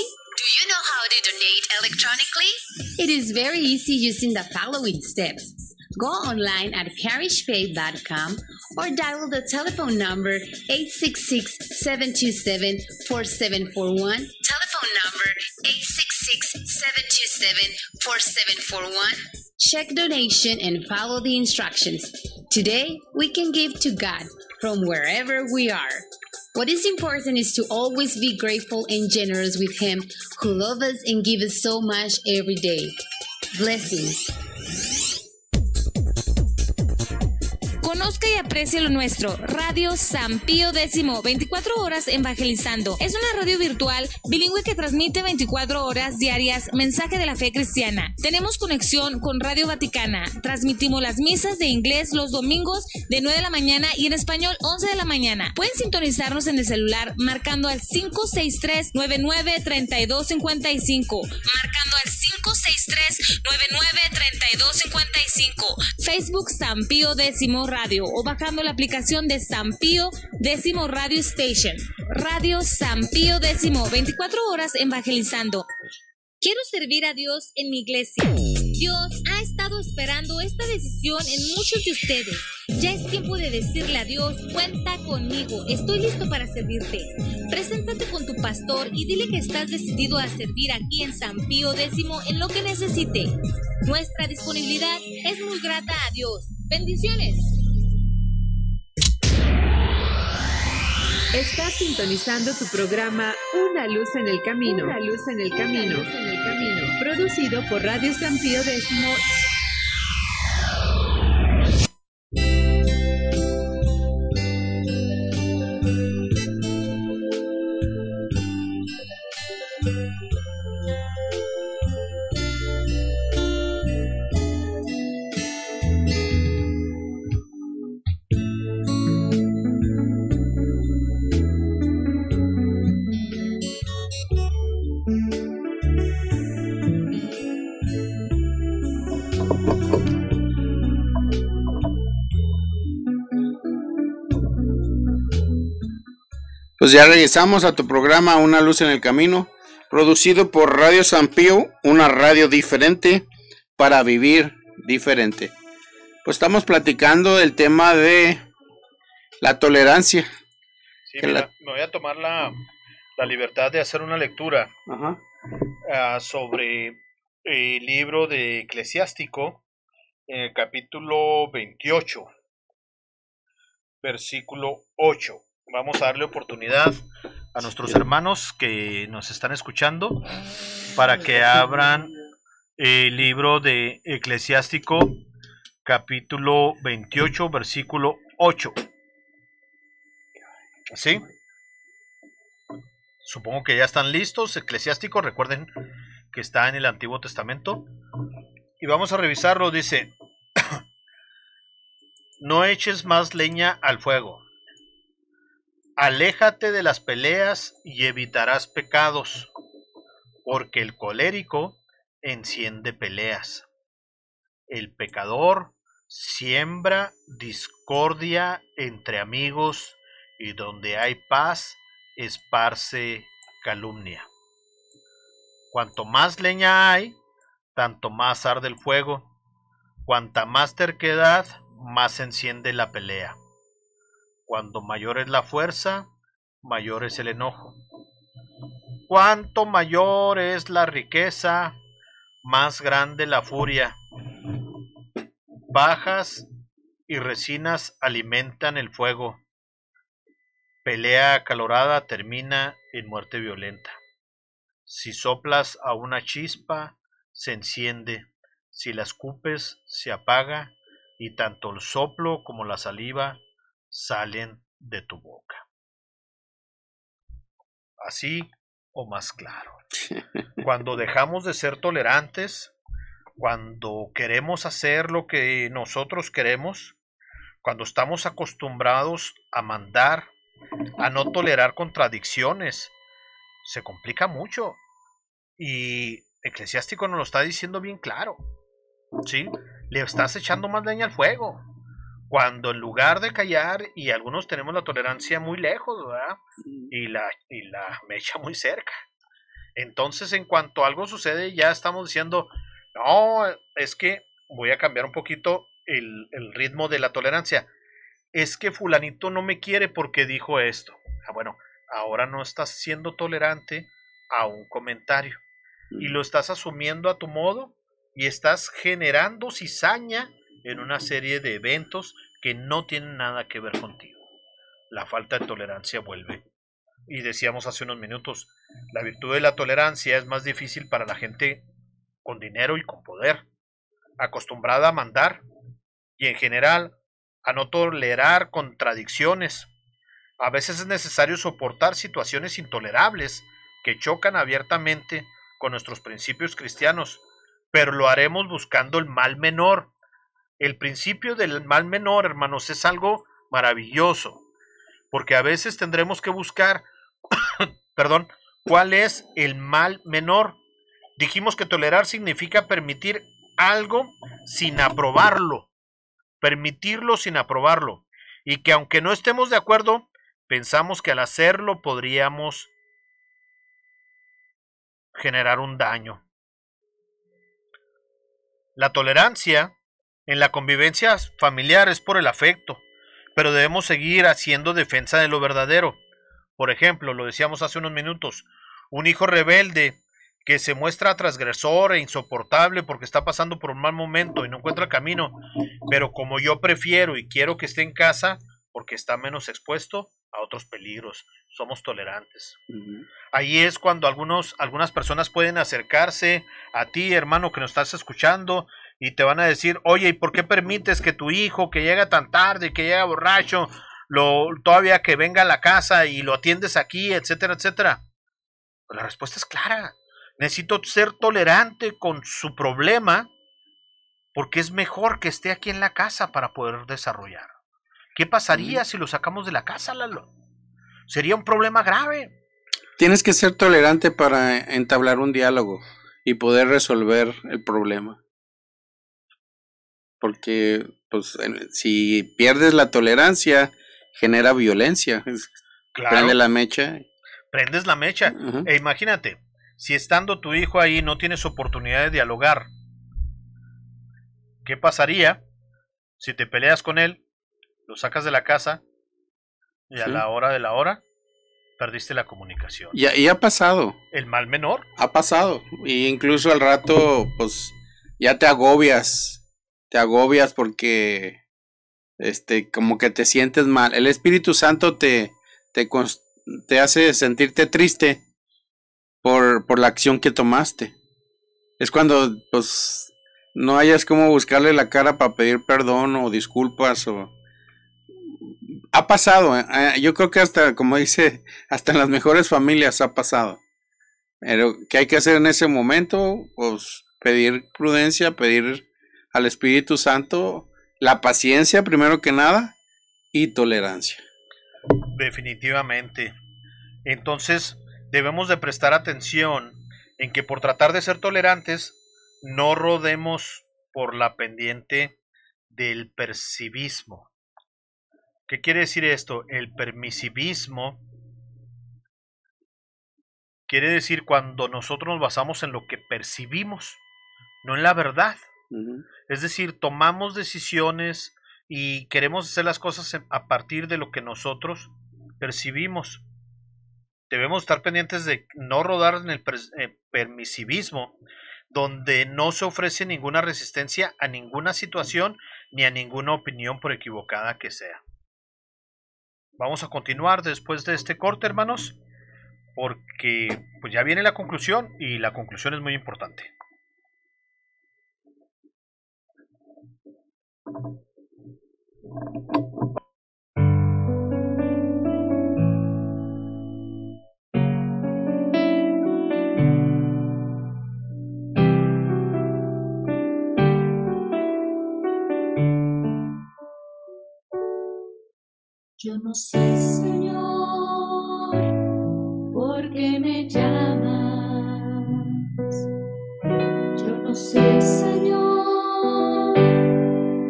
It is very easy using the following steps. Go online at parishpay.com or dial the telephone number 866-727-4741. Telephone number 866-727-4741. Check donation and follow the instructions. Today, we can give to God from wherever we are. What is important is to always be grateful and generous with Him who loves us and gives us so much every day. Blessings. Conozca y aprecie lo nuestro. Radio San Pío X, 24 horas evangelizando. Es una radio virtual bilingüe que transmite 24 horas diarias mensaje de la fe cristiana. Tenemos conexión con Radio Vaticana. Transmitimos las misas de inglés los domingos de 9 de la mañana y en español 11 de la mañana. Pueden sintonizarnos en el celular marcando al 563-993255. Marcando al 563-993255. Facebook San Pío X Radio o bajando la aplicación de San Pío X Radio Station. Radio San Pío X, 24 horas evangelizando. Quiero servir a Dios en mi iglesia. Dios ha estado esperando esta decisión en muchos de ustedes. Ya es tiempo de decirle a Dios, cuenta conmigo, estoy listo para servirte. Preséntate con tu pastor y dile que estás decidido a servir aquí en San Pío X en lo que necesite. Nuestra disponibilidad es muy grata a Dios. Bendiciones. Estás sintonizando tu programa Una Luz en el Camino. Una Luz en el Camino. Producido por Radio San Pío X. Pues ya regresamos a tu programa Una Luz en el Camino, producido por Radio San Pío, una radio diferente para vivir diferente. Pues estamos platicando del tema de la tolerancia. Sí, mira, me voy a tomar la libertad de hacer una lectura sobre el libro de Eclesiástico, capítulo 28, versículo 8. Vamos a darle oportunidad a nuestros hermanos que nos están escuchando para que abran el libro de Eclesiástico, capítulo 28, versículo 8. ¿Sí? Supongo que ya están listos. Eclesiástico, recuerden que está en el Antiguo Testamento. Y vamos a revisarlo. Dice: no eches más leña al fuego. Aléjate de las peleas y evitarás pecados, porque el colérico enciende peleas. El pecador siembra discordia entre amigos, y donde hay paz, esparce calumnia. Cuanto más leña hay, tanto más arde el fuego. Cuanta más terquedad, más se enciende la pelea. Cuando mayor es la fuerza, mayor es el enojo. Cuanto mayor es la riqueza, más grande la furia. Pajas y resinas alimentan el fuego. Pelea acalorada termina en muerte violenta. Si soplas a una chispa, se enciende. Si la escupes, se apaga, y tanto el soplo como la saliva salen de tu boca. Así o más claro. Cuando dejamos de ser tolerantes, cuando queremos hacer lo que nosotros queremos, cuando estamos acostumbrados a mandar, a no tolerar contradicciones, se complica mucho. Y Eclesiástico nos lo está diciendo bien claro, ¿sí? Le estás echando más leña al fuego. Cuando en lugar de callar, y algunos tenemos la tolerancia muy lejos, ¿verdad? Y la mecha muy cerca. Entonces, en cuanto algo sucede, ya estamos diciendo, no, es que voy a cambiar un poquito el ritmo de la tolerancia. Es que fulanito no me quiere porque dijo esto. Bueno, ahora no estás siendo tolerante a un comentario y lo estás asumiendo a tu modo y estás generando cizaña en una serie de eventos que no tienen nada que ver contigo. La falta de tolerancia vuelve. Y decíamos hace unos minutos, la virtud de la tolerancia es más difícil para la gente con dinero y con poder, acostumbrada a mandar y en general a no tolerar contradicciones. A veces es necesario soportar situaciones intolerables que chocan abiertamente con nuestros principios cristianos, pero lo haremos buscando el mal menor. El principio del mal menor, hermanos, es algo maravilloso, porque a veces tendremos que buscar, ¿cuál es el mal menor? Dijimos que tolerar significa permitir algo sin aprobarlo, permitirlo sin aprobarlo, y que aunque no estemos de acuerdo, pensamos que al hacerlo podríamos generar un daño. La tolerancia en la convivencia familiar es por el afecto, pero debemos seguir haciendo defensa de lo verdadero. Por ejemplo, lo decíamos hace unos minutos, un hijo rebelde que se muestra transgresor e insoportable porque está pasando por un mal momento y no encuentra el camino, pero como yo prefiero y quiero que esté en casa porque está menos expuesto a otros peligros, somos tolerantes. Ahí es cuando algunas personas pueden acercarse a ti, hermano, que nos estás escuchando, y te van a decir, oye, ¿y por qué permites que tu hijo, que llega tan tarde, que llega borracho, todavía que venga a la casa y lo atiendes aquí, etcétera, etcétera? Pues la respuesta es clara. Necesito ser tolerante con su problema porque es mejor que esté aquí en la casa para poder desarrollar. ¿Qué pasaría si lo sacamos de la casa, Lalo? Sería un problema grave. Tienes que ser tolerante para entablar un diálogo y poder resolver el problema. Porque pues, si pierdes la tolerancia, genera violencia. Claro. Prende la mecha. Prendes la mecha. Ujú. E imagínate, si estando tu hijo ahí no tienes oportunidad de dialogar, ¿qué pasaría si te peleas con él, lo sacas de la casa y a Sí. la hora de la hora perdiste la comunicación? Y ha pasado. El mal menor. Ha pasado. Y incluso al rato, pues, ya te agobias. Te agobias porque, como que te sientes mal. El Espíritu Santo te hace sentirte triste por la acción que tomaste. Es cuando, pues, no hayas cómo buscarle la cara para pedir perdón o disculpas o... Ha pasado, yo creo que hasta, como dice, hasta en las mejores familias ha pasado. Pero, ¿qué hay que hacer en ese momento? Pues pedir prudencia, pedir al Espíritu Santo la paciencia primero que nada y tolerancia. Definitivamente. Entonces, debemos de prestar atención en que por tratar de ser tolerantes, no rodemos por la pendiente del percivismo. ¿Qué quiere decir esto? El permisivismo quiere decir cuando nosotros nos basamos en lo que percibimos, no en la verdad. Uh-huh. Es decir, tomamos decisiones y queremos hacer las cosas a partir de lo que nosotros percibimos. Debemos estar pendientes de no rodar en el permisivismo, donde no se ofrece ninguna resistencia a ninguna situación ni a ninguna opinión por equivocada que sea. Vamos a continuar después de este corte, hermanos, porque pues ya viene la conclusión y la conclusión es muy importante. Yo no sé, Señor, por qué me llamas. Yo no sé, Señor,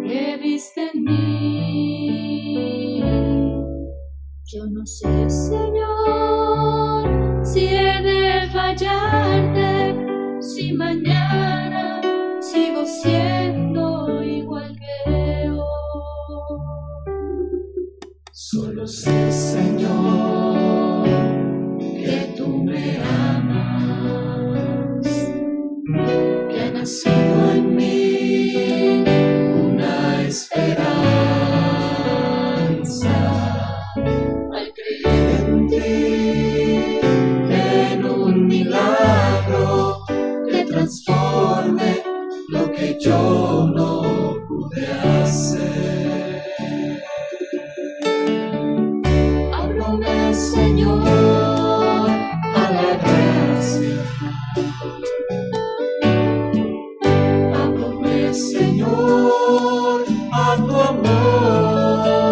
qué viste en mí. Yo no sé, Señor, si he de fallarte, si mañana sigo siendo igual que hoy. Solo sé, Señor, que tú me amas, que ha nacido en mí una esperanza al creer en ti, en un milagro que transforme lo que yo no pude hacer. Háblame, Señor, a la gracia. Háblame, Señor, a tu amor.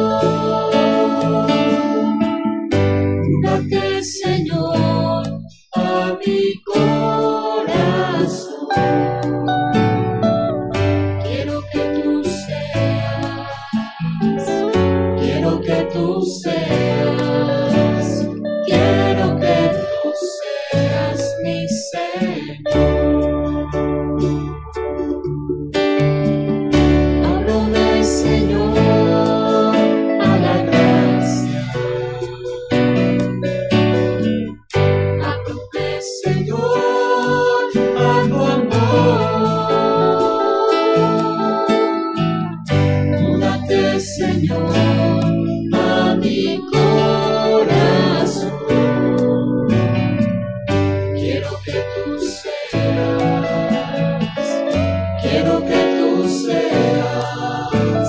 Date, Señor, a mi corazón. Quiero que tú seas, quiero que tú seas, quiero que tú seas mi Señor. Háblame, Señor, a la gracia. Háblame, Señor, a tu amor. Date, Señor, a mi corazón. Quiero que tú seas, quiero que tú seas,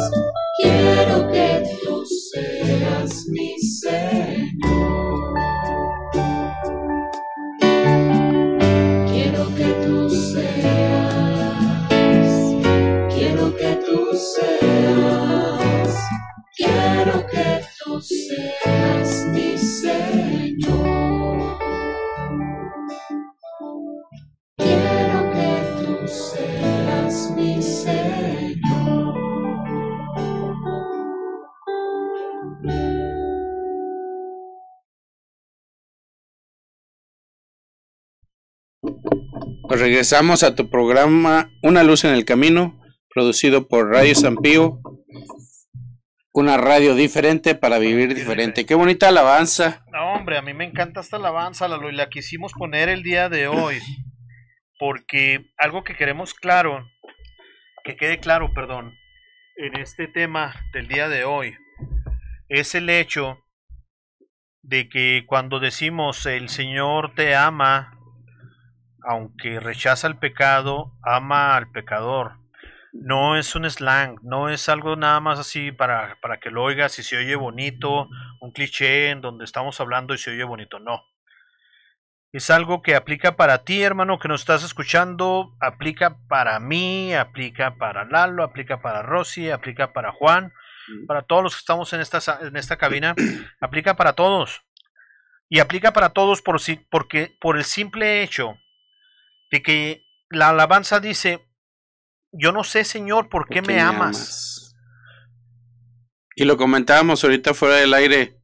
quiero que tú seas mi Señor. Quiero que tú seas, quiero que tú seas, quiero que tú seas mi Señor. Quiero que tú seas mi Señor. Pues regresamos a tu programa Una Luz en el Camino, producido por Radio San Pío, una radio diferente para vivir diferente. Qué bonita alabanza. No, hombre, a mí me encanta esta alabanza, Lalo, y la quisimos poner el día de hoy, porque algo que queremos que quede claro, en este tema del día de hoy, es el hecho de que cuando decimos el Señor te ama, aunque rechaza el pecado, ama al pecador. No es un slang, no es algo nada más así para que lo oigas y se oye bonito, un cliché en donde estamos hablando y se oye bonito, no. Es algo que aplica para ti, hermano, que nos estás escuchando, aplica para mí, aplica para Lalo, aplica para Rosy, aplica para Juan, para todos los que estamos en esta cabina, aplica para todos. Y aplica para todos porque por el simple hecho de que la alabanza dice: yo no sé, Señor, ¿por qué me amas? Y lo comentábamos ahorita fuera del aire,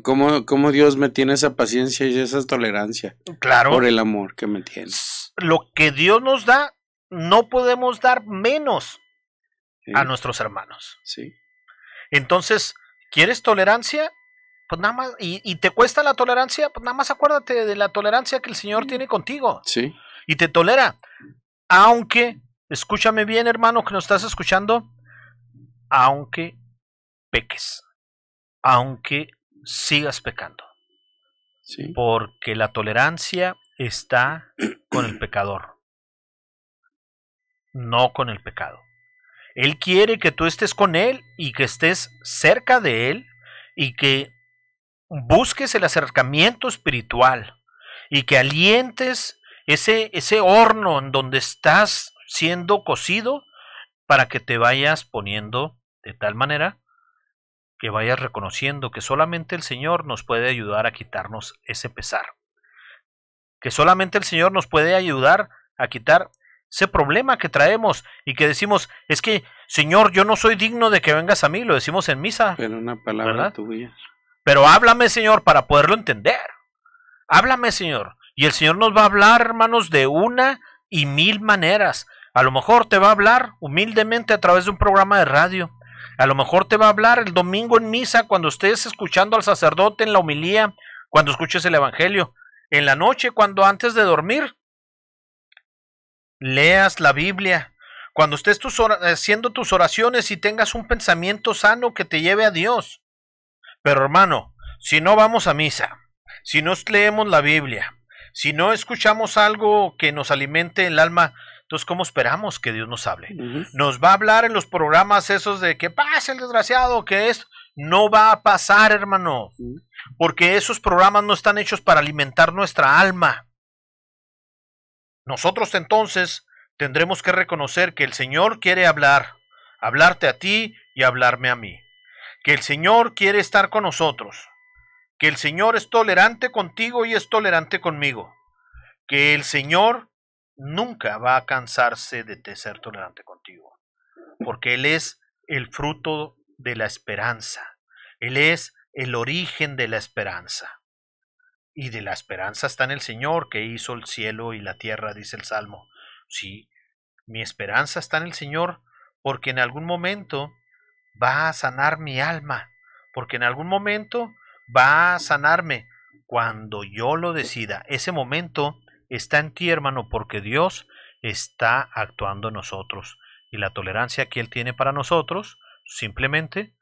cómo Dios me tiene esa paciencia y esa tolerancia. Claro. Por el amor que me tiene. Lo que Dios nos da, no podemos dar menos a nuestros hermanos. Sí. Entonces, ¿quieres tolerancia? Pues nada más, y te cuesta la tolerancia, pues nada más acuérdate de la tolerancia que el Señor tiene contigo. Sí. Y te tolera. Aunque, escúchame bien, hermano, que nos estás escuchando, aunque peques, aunque sigas pecando. Sí. Porque la tolerancia está con el pecador, no con el pecado. Él quiere que tú estés con Él y que estés cerca de Él y que busques el acercamiento espiritual y que alientes ese horno en donde estás siendo cocido para que te vayas poniendo de tal manera que vayas reconociendo que solamente el Señor nos puede ayudar a quitarnos ese pesar, que solamente el Señor nos puede ayudar a quitar ese problema que traemos y que decimos: es que, Señor, yo no soy digno de que vengas a mí, lo decimos en misa. Pero una palabra, ¿verdad?, tuya. Pero háblame, Señor, para poderlo entender. Háblame, Señor. Y el Señor nos va a hablar, hermanos, de una y mil maneras. A lo mejor te va a hablar humildemente a través de un programa de radio. A lo mejor te va a hablar el domingo en misa, cuando estés escuchando al sacerdote en la homilía, cuando escuches el evangelio. En la noche, cuando antes de dormir leas la Biblia. Cuando estés haciendo tus oraciones y tengas un pensamiento sano que te lleve a Dios. Pero, hermano, si no vamos a misa, si no leemos la Biblia, si no escuchamos algo que nos alimente el alma, entonces, ¿cómo esperamos que Dios nos hable? Nos va a hablar en los programas esos de que pase el desgraciado, que es... No va a pasar, hermano, porque esos programas no están hechos para alimentar nuestra alma. Nosotros entonces tendremos que reconocer que el Señor quiere hablarte a ti y hablarme a mí. Que el Señor quiere estar con nosotros. Que el Señor es tolerante contigo y es tolerante conmigo. Que el Señor nunca va a cansarse de ser tolerante contigo, porque Él es el fruto de la esperanza. Él es el origen de la esperanza. Y de la esperanza está en el Señor, que hizo el cielo y la tierra, dice el Salmo. Sí, mi esperanza está en el Señor, porque en algún momento va a sanar mi alma, porque en algún momento va a sanarme cuando yo lo decida. Ese momento está en ti, hermano, porque Dios está actuando en nosotros. Y la tolerancia que Él tiene para nosotros, simplemente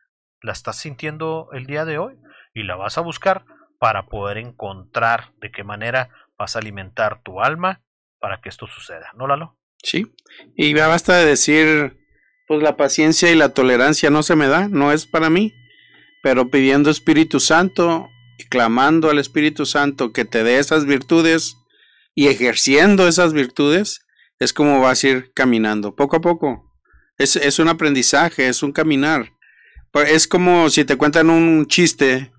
la estás sintiendo el día de hoy y la vas a buscar para poder encontrar de qué manera vas a alimentar tu alma para que esto suceda. ¿No, Lalo? Sí, y ya basta de decir, pues la paciencia y la tolerancia no se me da, no es para mí, pero pidiendo Espíritu Santo y clamando al Espíritu Santo que te dé esas virtudes y ejerciendo esas virtudes, es como vas a ir caminando, poco a poco. Es un aprendizaje, es un caminar. Es como si te cuentan un chiste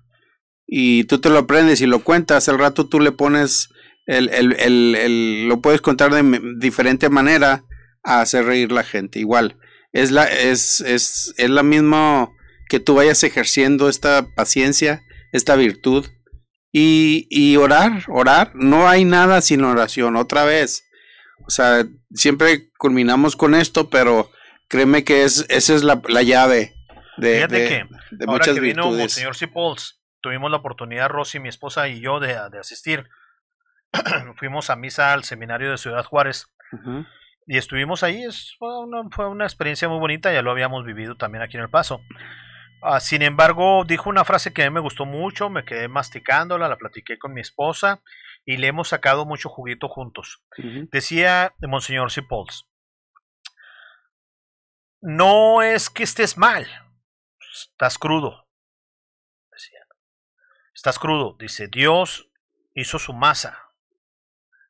y tú te lo aprendes y lo cuentas, al rato tú le pones lo puedes contar de diferente manera a hacer reír la gente. Igual, es la misma que tú vayas ejerciendo esta paciencia, esta virtud y orar, no hay nada sin oración. Otra vez, O sea, siempre culminamos con esto, pero créeme que esa es la llave de ahora muchas que vino virtudes. Monseñor Sipols, tuvimos la oportunidad, Rosy, mi esposa y yo, de asistir. Fuimos a misa al seminario de Ciudad Juárez. Ujú. Y estuvimos ahí, fue una experiencia muy bonita, ya lo habíamos vivido también aquí en El Paso. Sin embargo, dijo una frase que a mí me gustó mucho, me quedé masticándola, la platiqué con mi esposa y le hemos sacado mucho juguito juntos. Ujú. Decía Monseñor Sipols, no es que estés mal, estás crudo. Decía, estás crudo, dice, Dios hizo su masa,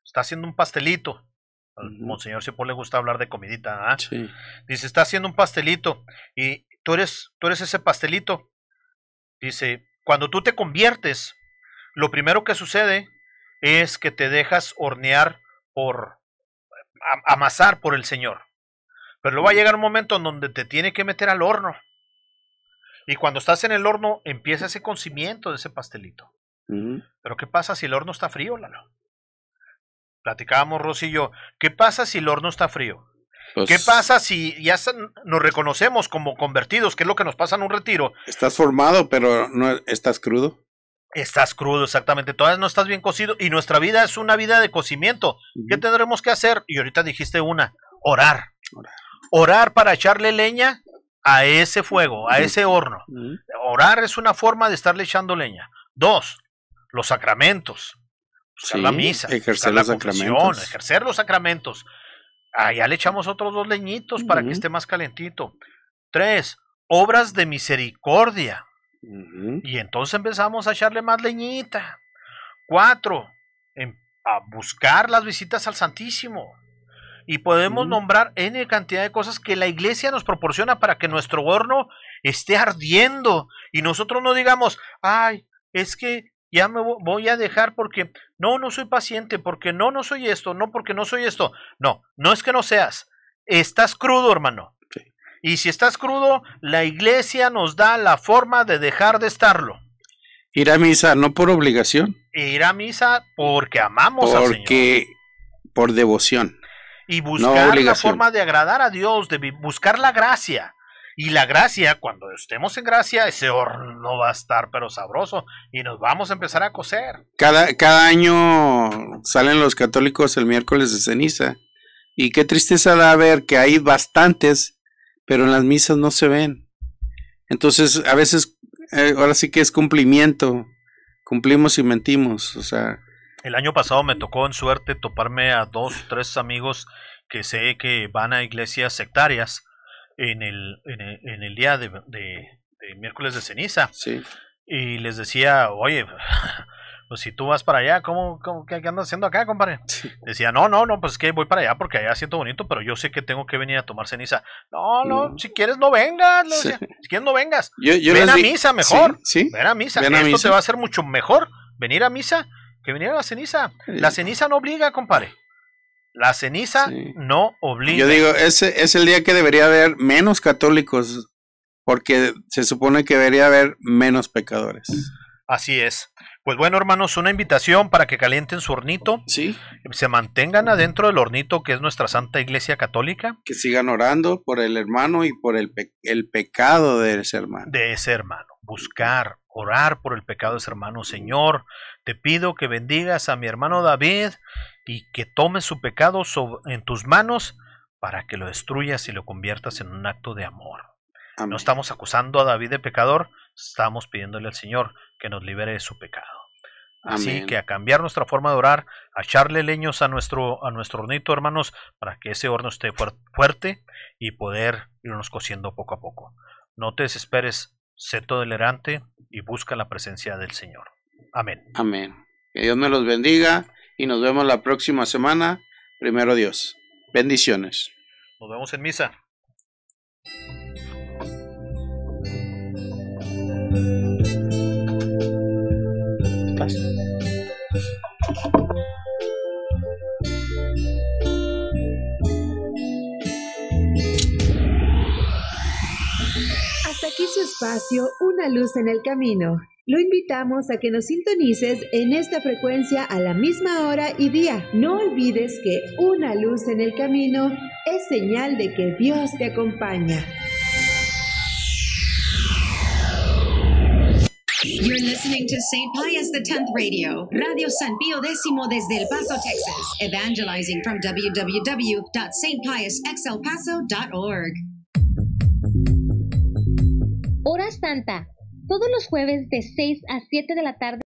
está haciendo un pastelito. Al Monseñor Sipols le gusta hablar de comidita, ¿ah? Sí. Dice, está haciendo un pastelito y tú eres ese pastelito. Dice, cuando tú te conviertes, lo primero que sucede es que te dejas hornear amasar por el Señor. Pero luego va a llegar un momento en donde te tiene que meter al horno. Y cuando estás en el horno, empieza ese cocimiento de ese pastelito. Ujú. Pero ¿qué pasa si el horno está frío, Lalo? Platicábamos Rosy y yo, ¿qué pasa si el horno está frío? Pues, ¿Qué pasa si ya nos reconocemos como convertidos, que es lo que nos pasa en un retiro? estás formado, pero no estás crudo. Estás crudo, exactamente, todavía no estás bien cocido y nuestra vida es una vida de cocimiento. ¿Qué tendremos que hacer? Y ahorita dijiste orar. Orar para echarle leña a ese fuego, a ese horno. Ujú. Orar es una forma de estarle echando leña. 2, los sacramentos. Buscar Sí, la misa, ejercer buscar la los confesión, sacramentos. ejercer los sacramentos. Allá le echamos otros 2 leñitos para que Ujú. esté más calentito. 3, obras de misericordia. Ujú. Y entonces empezamos a echarle más leñita. 4, a buscar las visitas al Santísimo. Y podemos nombrar N cantidad de cosas que la iglesia nos proporciona para que nuestro horno esté ardiendo. Y nosotros no digamos, ay, es que ya me voy a dejar porque no soy paciente, porque no soy esto, no porque no soy esto. No, no es que no seas. Estás crudo, hermano. Sí. Y si estás crudo, la iglesia nos da la forma de dejar de estarlo. Ir a misa, no por obligación, Ir a misa porque amamos al Señor. porque por devoción. Y no buscar la obligación. forma de agradar a Dios, de buscar la gracia. Y la gracia, cuando estemos en gracia, ese horno va a estar pero sabroso. Y nos vamos a empezar a cocer. Cada año salen los católicos el miércoles de ceniza. Y qué tristeza da ver que hay bastantes, pero en las misas no se ven. Entonces, a veces, ahora sí que es cumplimiento. Cumplimos y mentimos. O sea, El año pasado me tocó en suerte toparme a 2, 3 amigos que sé que van a iglesias sectarias en el día de miércoles de ceniza. sí. Y les decía, oye, pues si tú vas para allá, qué andas haciendo acá, compadre? Sí. Decía, no, pues es que voy para allá porque allá siento bonito, pero yo sé que tengo que venir a tomar ceniza. No, si quieres no vengas, le decía. Sí. Si quieres no vengas. Yo Ven les a di- misa mejor. Sí, sí. Ven a misa. Ven a Esto misa. te va a hacer mucho mejor venir a misa que venir a la ceniza. La ceniza no obliga, compadre. La ceniza Sí. no obliga. Yo digo, ese es el día que debería haber menos católicos, porque se supone que debería haber menos pecadores. Así es. Pues bueno, hermanos, una invitación para que calienten su hornito, Sí, se mantengan adentro del hornito que es nuestra Santa Iglesia Católica, que sigan orando por el hermano y por el pecado de ese hermano. de ese hermano. Buscar, orar por el pecado de ese hermano. Señor, te pido que bendigas a mi hermano David y que tomes su pecado en tus manos para que lo destruyas y lo conviertas en un acto de amor. Amén. No estamos acusando a David de pecador, estamos pidiéndole al Señor que nos libere de su pecado. Así Amén. que a cambiar nuestra forma de orar, a echarle leños a nuestro hornito, hermanos, para que ese horno esté fuerte y poder irnos cociendo poco a poco. No te desesperes, sé tolerante y busca la presencia del Señor. Amén. Amén. Que Dios me los bendiga y nos vemos la próxima semana. Primero Dios. Bendiciones. Nos vemos en misa. Hasta aquí su espacio, Una luz en el camino. Lo invitamos a que nos sintonices en esta frecuencia a la misma hora y día. No olvides que una luz en el camino es señal de que Dios te acompaña. You're listening to St. Pius X Radio, Radio San Pío X desde El Paso, Texas, evangelizing from www.stpiusxelpaso.org. Hora Santa, todos los jueves de 6 a 7 de la tarde.